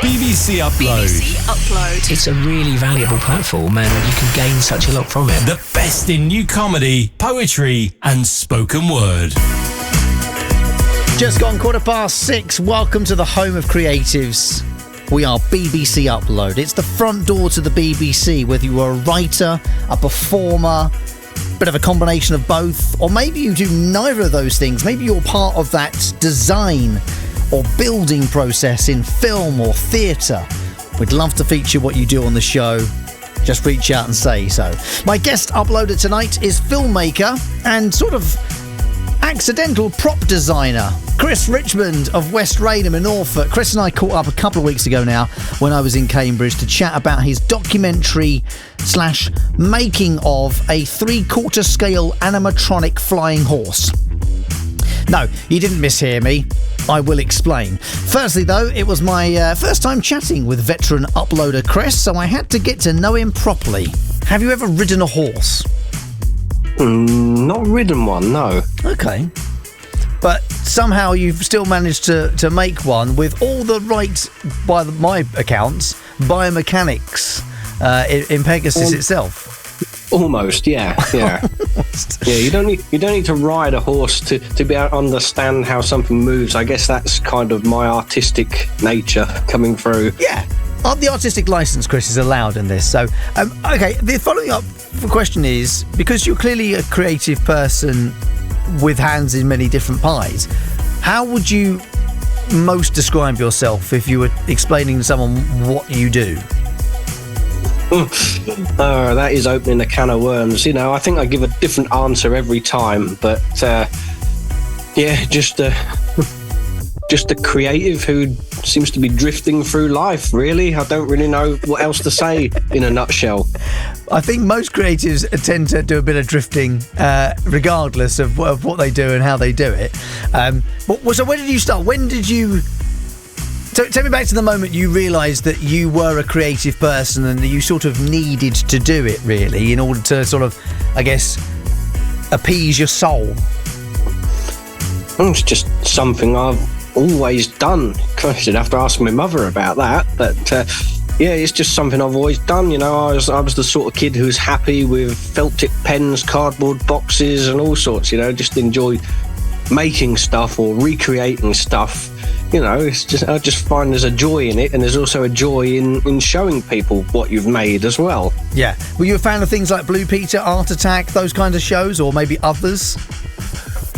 BBC Upload. BBC Upload. It's a really valuable platform and you can gain such a lot from it. The best in new comedy, poetry and spoken word. Just gone 6:15. Welcome to the home of creatives. We are BBC Upload. It's the front door to the BBC, whether you are a writer, a performer, bit of a combination of both, or maybe you do neither of those things. Maybe you're part of that design or building process in film or theatre. We'd love to feature what you do on the show. Just reach out and say so. My guest uploader tonight is filmmaker and sort of accidental prop designer, Chris Richmond of West Raynham in Norfolk. Chris and I caught up a couple of weeks ago now when I was in Cambridge to chat about his documentary / making of a 3/4 scale animatronic flying horse. No, you didn't mishear me. I will explain. Firstly, though, it was my first time chatting with veteran uploader Chris, so I had to get to know him properly. Have you ever ridden a horse? Not ridden one, no. Okay. But somehow you've still managed to make one with all the right, by my accounts, biomechanics in Pegasus itself. Almost, yeah. Yeah, you don't need to ride a horse to be able to understand how something moves. I guess that's kind of my artistic nature coming through. Yeah. The artistic license, Chris, is allowed in this. So, okay, the following up question is, because you're clearly a creative person with hands in many different pies, how would you most describe yourself if you were explaining to someone what you do? That is opening a can of worms. You know, I think I give a different answer every time, but just a creative who seems to be drifting through life, really. I don't really know what else to say in a nutshell. I think most creatives tend to do a bit of drifting regardless of what they do and how they do it. So when did you start? When did you... Take me back to the moment you realised that you were a creative person and that you sort of needed to do it, really, in order to sort of, I guess, appease your soul. It's just something I've always done. Gosh, I'd have to ask my mother about that, but it's just something I've always done. You know, I was the sort of kid who was happy with felt tip pens, cardboard boxes and all sorts, you know, just enjoy making stuff or recreating stuff. You know, it's just, I just find there's a joy in it, and there's also a joy in showing people what you've made as well. Yeah. Were you a fan of things like Blue Peter, Art Attack, those kind of shows, or maybe others?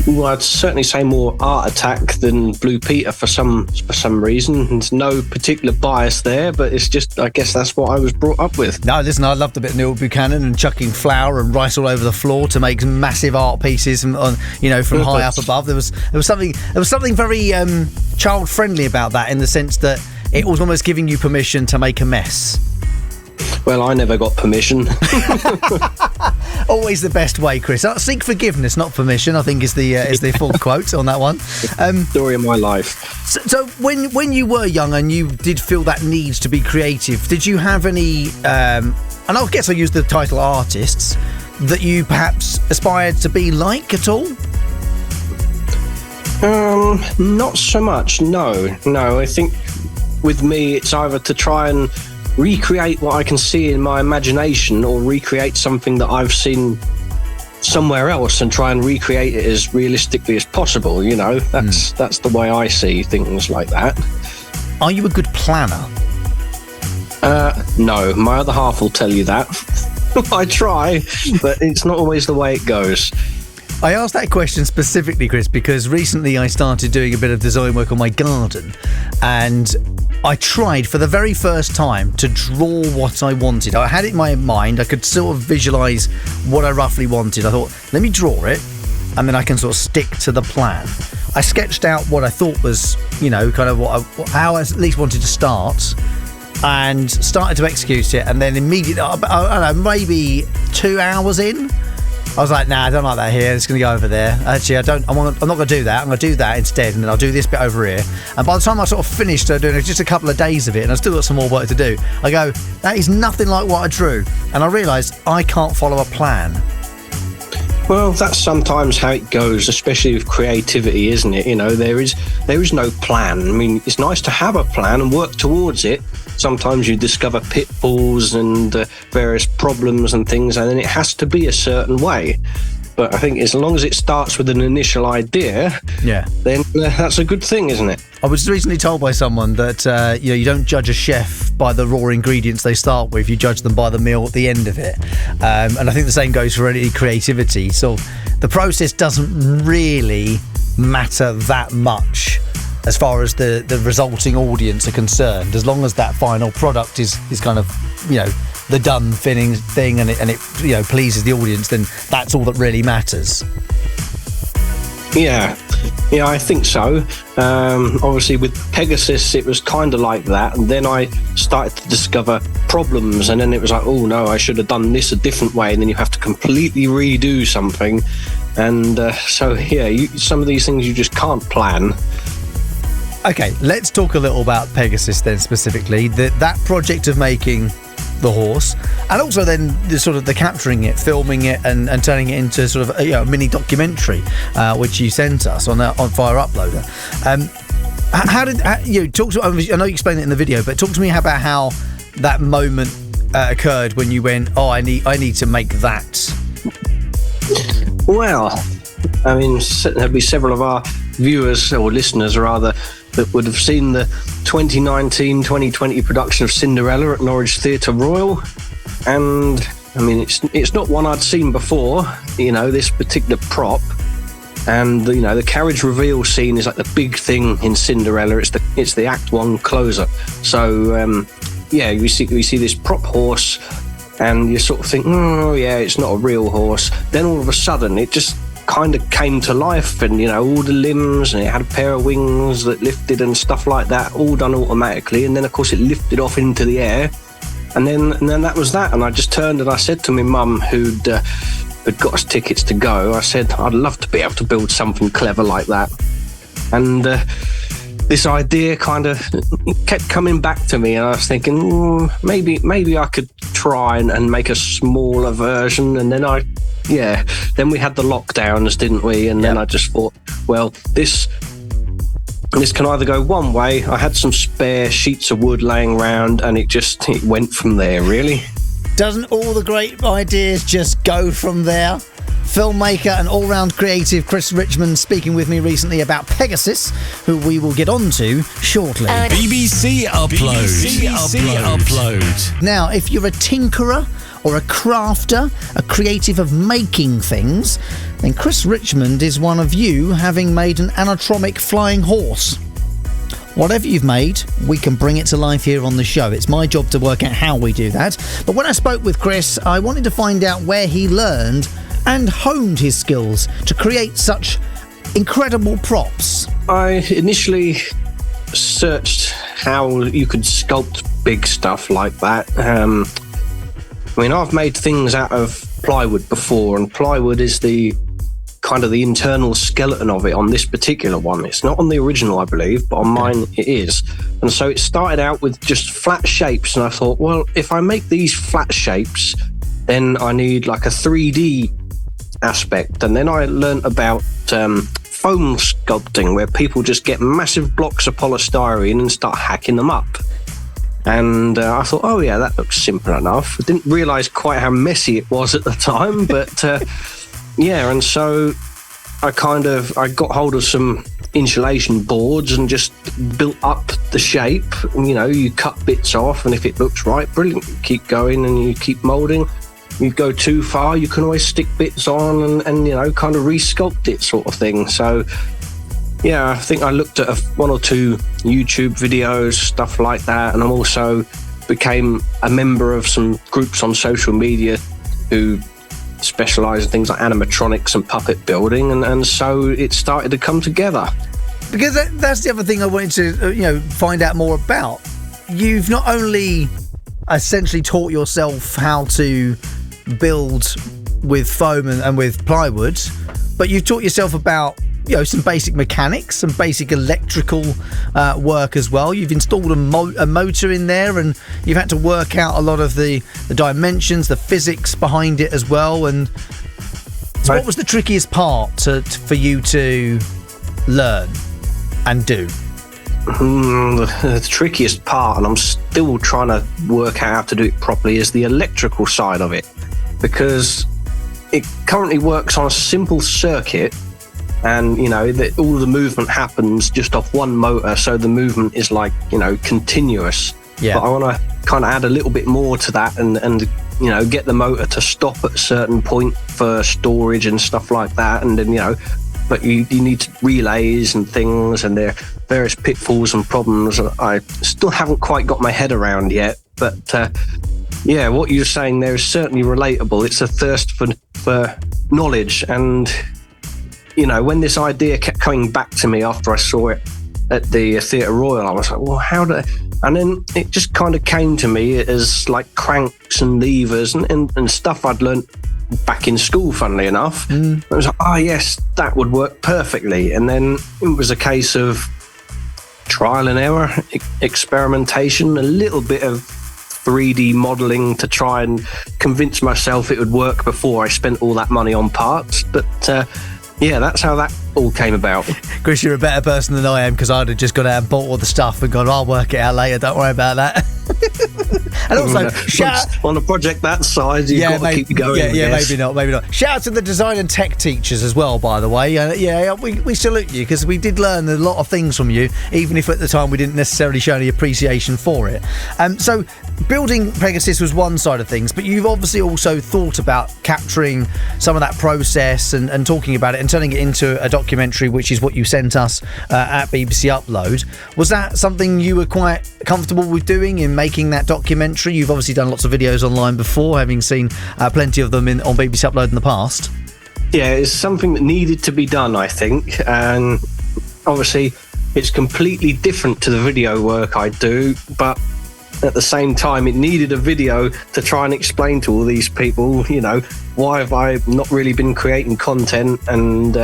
Well, I'd certainly say more Art Attack than Blue Peter for some reason. There's no particular bias there, but it's just, I guess that's what I was brought up with. No, listen, I loved a bit of Neil Buchanan and chucking flour and rice all over the floor to make massive art pieces from high up above. There was something very child friendly about that, in the sense that it was almost giving you permission to make a mess. Well, I never got permission. Always the best way, Chris. Seek forgiveness, not permission, I think is the full quote on that one. Story of my life. So when you were young and you did feel that need to be creative, did you have any, and I guess I use the title artists, that you perhaps aspired to be like at all? Not so much, no. I think with me it's either to try and recreate what I can see in my imagination, or recreate something that I've seen somewhere else and try and recreate it as realistically as possible. You know, that's the way I see things like that. Are you a good planner? No, my other half will tell you that. I try, but it's not always the way it goes. I asked that question specifically, Chris, because recently I started doing a bit of design work on my garden, and I tried for the very first time to draw what I wanted. I had it in my mind. I could sort of visualise what I roughly wanted. I thought, let me draw it, and then I can sort of stick to the plan. I sketched out what I thought was, kind of how I at least wanted to start, and started to execute it. And then immediately, I don't know, maybe 2 hours in, I was like, nah, I don't like that here. It's going to go over there. Actually, I'm not going to do that. I'm going to do that instead, and then I'll do this bit over here. And by the time I sort of finished doing just a couple of days of it, and I still got some more work to do, I go, that is nothing like what I drew. And I realised I can't follow a plan. Well, that's sometimes how it goes, especially with creativity, isn't it? You know, there is no plan. I mean, it's nice to have a plan and work towards it. Sometimes you discover pitfalls and various problems and things, and then it has to be a certain way. But I think as long as it starts with an initial idea, then that's a good thing, isn't it? I was recently told by someone that you don't judge a chef by the raw ingredients they start with, you judge them by the meal at the end of it. And I think the same goes for any creativity. So the process doesn't really matter that much as far as the resulting audience are concerned, as long as that final product is kind of, the done thing and it pleases the audience, then that's all that really matters. Yeah, I think so. Obviously with Pegasus it was kind of like that, and then I started to discover problems, and then it was like, oh no, I should have done this a different way, and then you have to completely redo something. And some of these things you just can't plan. Okay, let's talk a little about Pegasus then, specifically that project of making the horse, and also then the capturing it, filming it, and turning it into sort of a mini documentary, which you sent us on via Uploader. How did you talk to? I know you explained it in the video, but talk to me about how that moment occurred when you went, "Oh, I need to make that." Well, I mean, there'll be several of our viewers or listeners, rather, that would have seen the 2019-2020 production of Cinderella at Norwich Theatre Royal. And, I mean, it's not one I'd seen before, this particular prop. And, the carriage reveal scene is like the big thing in Cinderella. It's the Act 1 closer. So, we see this prop horse, and you sort of think, oh, yeah, it's not a real horse. Then all of a sudden, it just kind of came to life, and all the limbs, and it had a pair of wings that lifted and stuff like that, all done automatically. And then of course it lifted off into the air, and then that was that. And I just turned and I said to my mum, who'd got us tickets to go, I said, I'd love to be able to build something clever like that. And this idea kind of kept coming back to me, and I was thinking, maybe I could try and make a smaller version. And then then we had the lockdowns, didn't we? And then I just thought, well, this can either go one way. I had some spare sheets of wood laying around, and it went from there, really. Doesn't all the great ideas just go from there? Filmmaker and all-round creative Chris Richmond speaking with me recently about Pegasus, who we will get on to shortly. BBC Upload. Now, if you're a tinkerer or a crafter, a creative of making things, then Chris Richmond is one of you, having made an anatromic flying horse. Whatever you've made, we can bring it to life here on the show. It's my job to work out how we do that. But when I spoke with Chris, I wanted to find out where he learned and honed his skills to create such incredible props. I initially searched how you could sculpt big stuff like that. I mean, I've made things out of plywood before, and plywood is the kind of the internal skeleton of it on this particular one. It's not on the original, I believe, but on mine it is. And so it started out with just flat shapes, and I thought, well, if I make these flat shapes, then I need like a 3D aspect. And then I learnt about foam sculpting, where people just get massive blocks of polystyrene and start hacking them up. And I thought, oh yeah, that looks simple enough. I didn't realise quite how messy it was at the time, but and so I got hold of some insulation boards and just built up the shape. And, you cut bits off, and if it looks right, brilliant, you keep going and you keep moulding. You go too far, you can always stick bits on and kind of re-sculpt it, sort of thing. So yeah, I think I looked at one or two YouTube videos, stuff like that, and I also became a member of some groups on social media who specialise in things like animatronics and puppet building, and so it started to come together. Because that's the other thing I wanted to find out more about. You've not only essentially taught yourself how to build with foam and with plywood, but you've taught yourself about some basic mechanics, some basic electrical work as well. You've installed a motor in there, and you've had to work out a lot of the dimensions, the physics behind it as well. And So what was the trickiest part for you to learn and do? The trickiest part, and I'm still trying to work out how to do it properly, is the electrical side of it, because it currently works on a simple circuit, and all the movement happens just off one motor, so the movement is like continuous. Yeah. But I want to kind of add a little bit more to that, and get the motor to stop at a certain point for storage and stuff like that, and then but you need relays and things, and there are various pitfalls and problems I still haven't quite got my head around yet. But what you're saying there is certainly relatable. It's a thirst for knowledge, and when this idea kept coming back to me after I saw it at the Theatre Royal, I was like, well, and then it just kind of came to me as like cranks and levers and stuff I'd learnt back in school, funnily enough. I was like, oh yes, that would work perfectly. And then it was a case of trial and error, experimentation, a little bit of 3D modelling to try and convince myself it would work before I spent all that money on parts. But that's how that all came about. Chris, you're a better person than I am, because I'd have just gone out and bought all the stuff and gone, I'll work it out later, don't worry about that. And also, on a project that size, you've got to keep going. Maybe not. Shout out to the design and tech teachers as well, by the way. We salute you, because we did learn a lot of things from you, even if at the time we didn't necessarily show any appreciation for it. So building Pegasus was one side of things, but you've obviously also thought about capturing some of that process and talking about it and turning it into a documentary, which is what you sent us at BBC Upload. Was that something you were quite comfortable with doing, in making that documentary? You've obviously done lots of videos online before, having seen plenty of them on BBC Upload in the past. Yeah, it's something that needed to be done, I think, and obviously it's completely different to the video work I do, but at the same time it needed a video to try and explain to all these people, why have I not really been creating content, and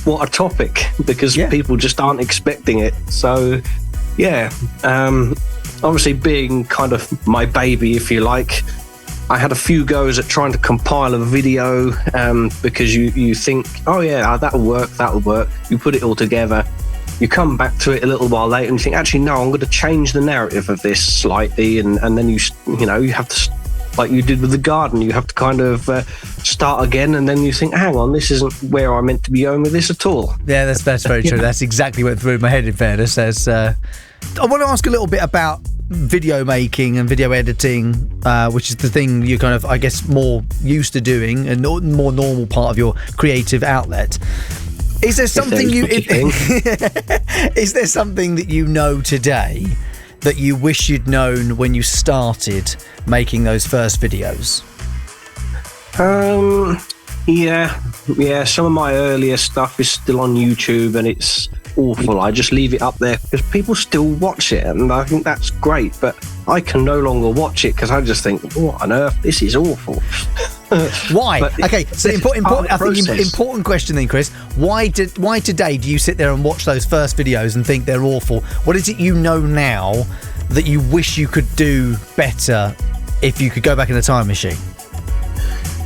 what a topic, because people just aren't expecting it. So obviously being kind of my baby, if you like, I had a few goes at trying to compile a video, because you think, oh yeah, that'll work. You put it all together, you come back to it a little while later and you think, actually no, I'm going to change the narrative of this slightly, and then you have to, like you did with the garden, you have to kind of start again, and then you think, hang on, this isn't where I meant to be going with this at all. Yeah, that's very true. That's exactly what went through my head, in fairness. I want to ask a little bit about video making and video editing, which is the thing you're kind of, I guess, more used to doing and more normal part of your creative outlet. Is there something is there something that you know today that you wish you'd known when you started making those first videos? Yeah, some of my earlier stuff is still on YouTube and it's awful. I just leave it up there because people still watch it, and I think that's great, but I can no longer watch it because I just think, what on earth, this is awful. Why? Okay, so important question then, Chris. Why today do you sit there and watch those first videos and think they're awful? What is it you know now that you wish you could do better if you could go back in a time machine?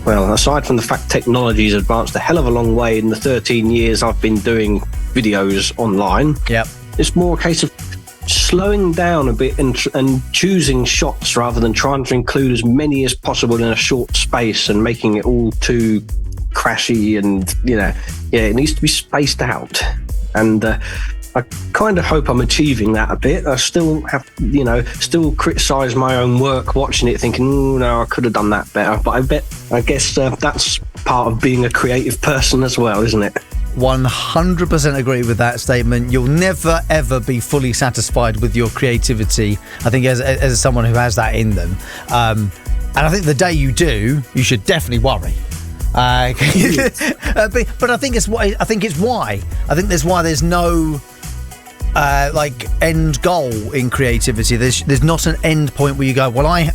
Well, aside from the fact technology has advanced a hell of a long way in the 13 years I've been doing videos online, yep, it's more a case of slowing down a bit and choosing shots rather than trying to include as many as possible in a short space and making it all too crashy, and it needs to be spaced out. And I kind of hope I'm achieving that a bit. I still have, still criticise my own work watching it, thinking, no, I could have done that better. But I guess that's part of being a creative person as well, isn't it? 100% agree with that statement. You'll never ever be fully satisfied with your creativity, I think, as someone who has that in them. And I think the day you do, you should definitely worry. But I think it's why. I think there's why there's no end goal in creativity. There's not an end point where you go, well, I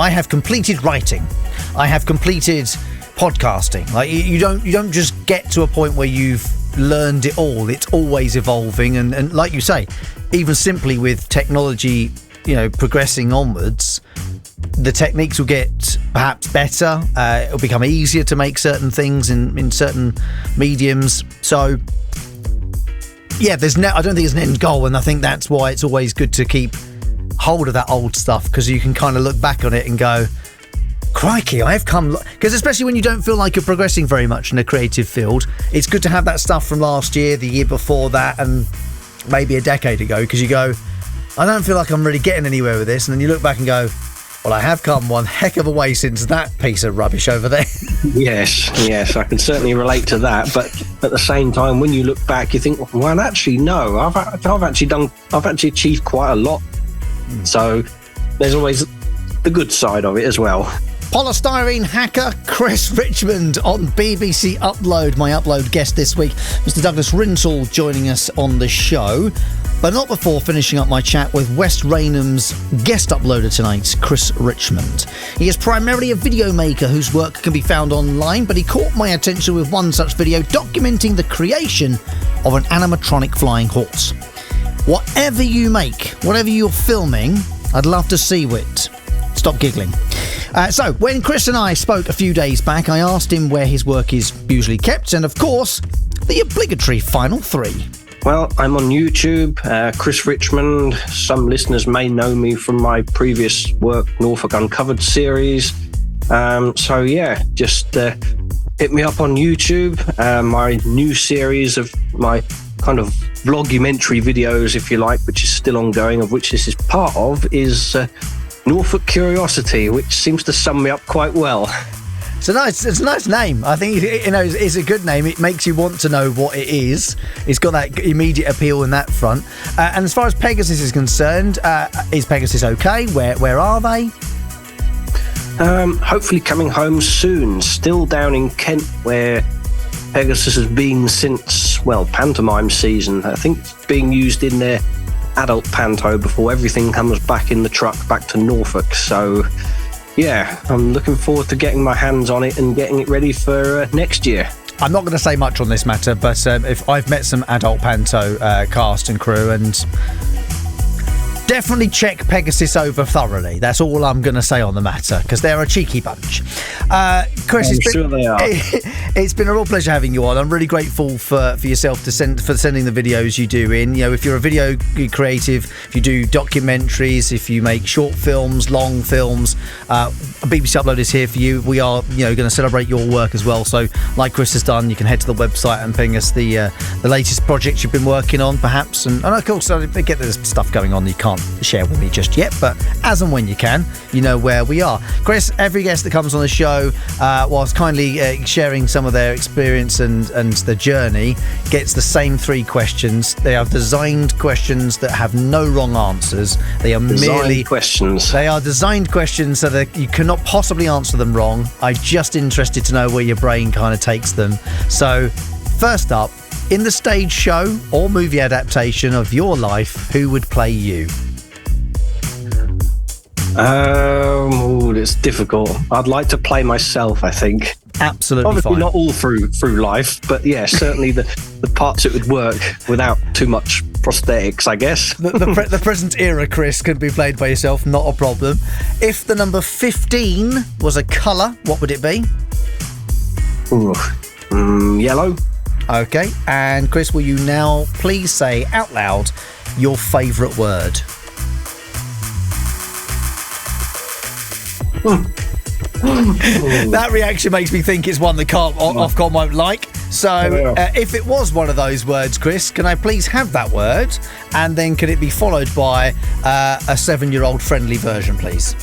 have completed writing, I have completed podcasting. Like you don't just get to a point where you've learned it all. It's always evolving, and like you say, even simply with technology, progressing onwards, the techniques will get perhaps better. It'll become easier to make certain things in certain mediums. So, yeah, I don't think there's an end goal, and I think that's why it's always good to keep hold of that old stuff, because you can kind of look back on it and go, crikey, I've come... Because especially when you don't feel like you're progressing very much in a creative field, it's good to have that stuff from last year, the year before that, and maybe a decade ago, because you go, I don't feel like I'm really getting anywhere with this, and then you look back and go, well, I have come one heck of a way since that piece of rubbish over there. Yes, I can certainly relate to that. But at the same time, when you look back, you think, well, actually, no, I've actually achieved quite a lot. So there's always the good side of it as well. Polystyrene hacker Chris Richmond on BBC Upload. My Upload guest this week, Mr. Douglas Rintoul, joining us on the show. But not before finishing up my chat with West Raynham's guest uploader tonight, Chris Richmond. He is primarily a video maker whose work can be found online, but he caught my attention with one such video documenting the creation of an animatronic flying horse. Whatever you make, whatever you're filming, I'd love to see it. Stop giggling. So, when Chris and I spoke a few days back, I asked him where his work is usually kept, and of course, the obligatory final three. Well, I'm on YouTube, Chris Richmond. Some listeners may know me from my previous work, Norfolk Uncovered series. So yeah, just hit me up on YouTube. My new series of my kind of vlogumentary videos, if you like, which is still ongoing, of which this is part of, is Norfolk Curiosity, which seems to sum me up quite well. It's a nice name. I think it's a good name. It makes you want to know what it is. It's got that immediate appeal in that front. And as far as Pegasus is concerned, is Pegasus okay? Where are they? Hopefully coming home soon. Still down in Kent, where Pegasus has been since, well, pantomime season. I think it's being used in their adult panto before everything comes back in the truck back to Norfolk. So yeah, I'm looking forward to getting my hands on it and getting it ready for next year. I'm not going to say much on this matter, but if I've met some adult panto cast and crew, and definitely check Pegasus over thoroughly. That's all I'm going to say on the matter, because they're a cheeky bunch. Chris, Sure they are. It's been a real pleasure having you on. I'm really grateful for yourself for sending the videos you do in. You know, if you're a video creative, if you do documentaries, if you make short films, long films, BBC Upload is here for you. We are, going to celebrate your work as well. So, like Chris has done, you can head to the website and ping us the latest projects you've been working on, perhaps. And of course, I get there's stuff going on you can't share with me just yet, but as and when you can, you know where we are. Chris, every guest that comes on the show, whilst kindly sharing some of their experience and the journey, gets the same three questions. They are designed questions that have no wrong answers. They are merely questions. They are designed questions so that you cannot possibly answer them wrong. I'm just interested to know where your brain kind of takes them. So, first up, in the stage show or movie adaptation of your life, who would play you? It's difficult. I'd like to play myself, I think. Absolutely. Obviously fine. not all through life, but yeah, certainly the parts that would work without too much prosthetics, I guess. The present era, Chris, could be played by yourself, not a problem. If the number 15 was a colour, what would it be? Yellow. Okay, and Chris, will you now please say out loud your favourite word? That reaction makes me think it's one that Ofcom won't like. So if it was one of those words, Chris, can I please have that word? And then could it be followed by a 7-year-old friendly version, please?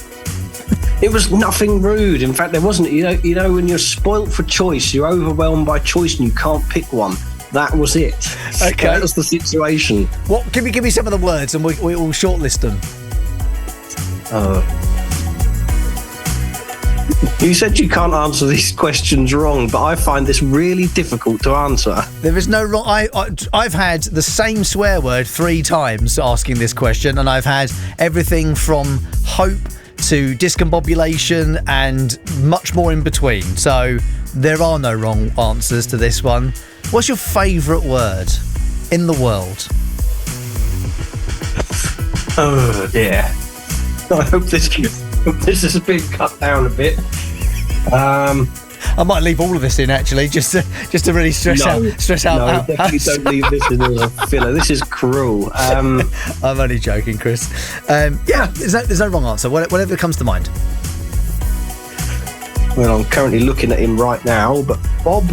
It was nothing rude. In fact, there wasn't. You know, when you're spoilt for choice, you're overwhelmed by choice and you can't pick one. That was it. Okay. That was the situation. What? Give me some of the words and we'll shortlist them. You said you can't answer these questions wrong, but I find this really difficult to answer. There is no wrong. I've had the same swear word 3 times asking this question, and I've had everything from hope to discombobulation and much more in between. So there are no wrong answers to this one. What's your favourite word in the world? Oh dear. I hope this This has been cut down a bit. I might leave all of this in actually, just to really stress out. No, definitely don't leave this in as a filler. This is cruel. I'm only joking, Chris. Yeah, there's no wrong answer. Whatever comes to mind. Well, I'm currently looking at him right now, but Bob.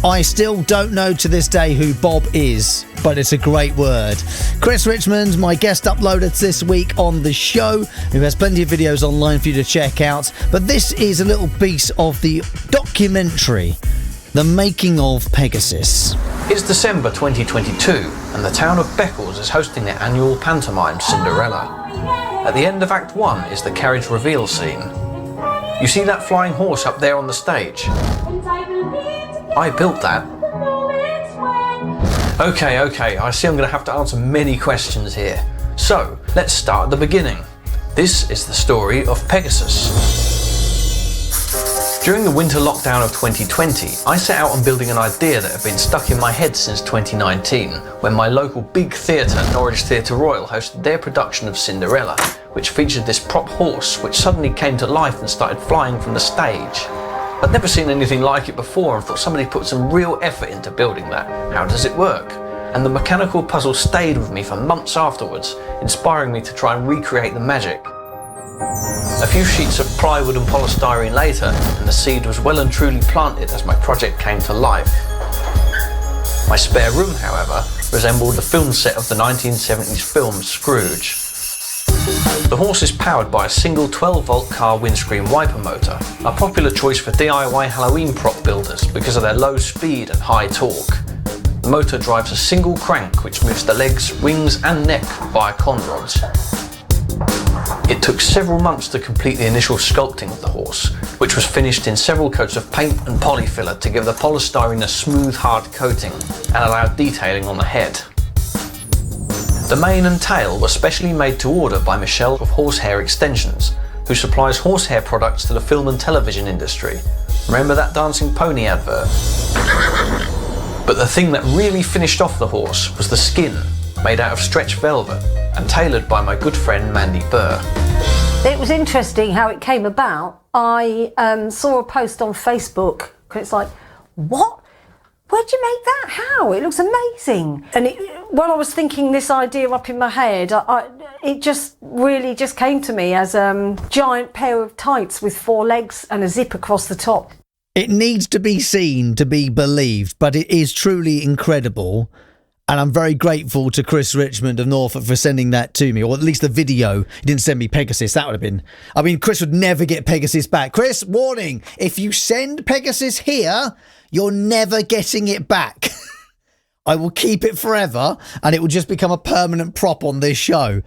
I still don't know to this day who Bob is, but it's a great word. Chris Richmond, my guest uploader this week on the show, who has plenty of videos online for you to check out. But this is a little piece of the documentary, The Making of Pegasus. It's December 2022, and the town of Beccles is hosting their annual pantomime Cinderella. At the end of Act 1 is the carriage reveal scene. You see that flying horse up there on the stage? I built that. Okay, I see I'm going to have to answer many questions here. So, let's start at the beginning. This is the story of Pegasus. During the winter lockdown of 2020, I set out on building an idea that had been stuck in my head since 2019, when my local big theatre, Norwich Theatre Royal, hosted their production of Cinderella, which featured this prop horse which suddenly came to life and started flying from the stage. I'd never seen anything like it before and thought somebody put some real effort into building that. How does it work? And the mechanical puzzle stayed with me for months afterwards, inspiring me to try and recreate the magic. A few sheets of plywood and polystyrene later, and the seed was well and truly planted as my project came to life. My spare room, however, resembled the film set of the 1970s film Scrooge. The horse is powered by a single 12-volt car windscreen wiper motor, a popular choice for DIY Halloween prop builders because of their low speed and high torque. The motor drives a single crank which moves the legs, wings and neck via conrods. It took several months to complete the initial sculpting of the horse, which was finished in several coats of paint and polyfiller to give the polystyrene a smooth, hard coating and allow detailing on the head. The mane and tail were specially made to order by Michelle of Horsehair Extensions, who supplies horsehair products to the film and television industry. Remember that dancing pony advert? But the thing that really finished off the horse was the skin, made out of stretch velvet and tailored by my good friend Mandy Burr. It was interesting how it came about. I saw a post on Facebook, and it's like, what? Where'd you make that? How? It looks amazing. And while I was thinking this idea up in my head, it just really just came to me as a giant pair of tights with 4 legs and a zip across the top. It needs to be seen to be believed, but it is truly incredible. And I'm very grateful to Chris Richmond of Norfolk for sending that to me, or at least the video. He didn't send me Pegasus. That would have been... I mean, Chris would never get Pegasus back. Chris, warning, if you send Pegasus here, you're never getting it back. I will keep it forever, and it will just become a permanent prop on this show.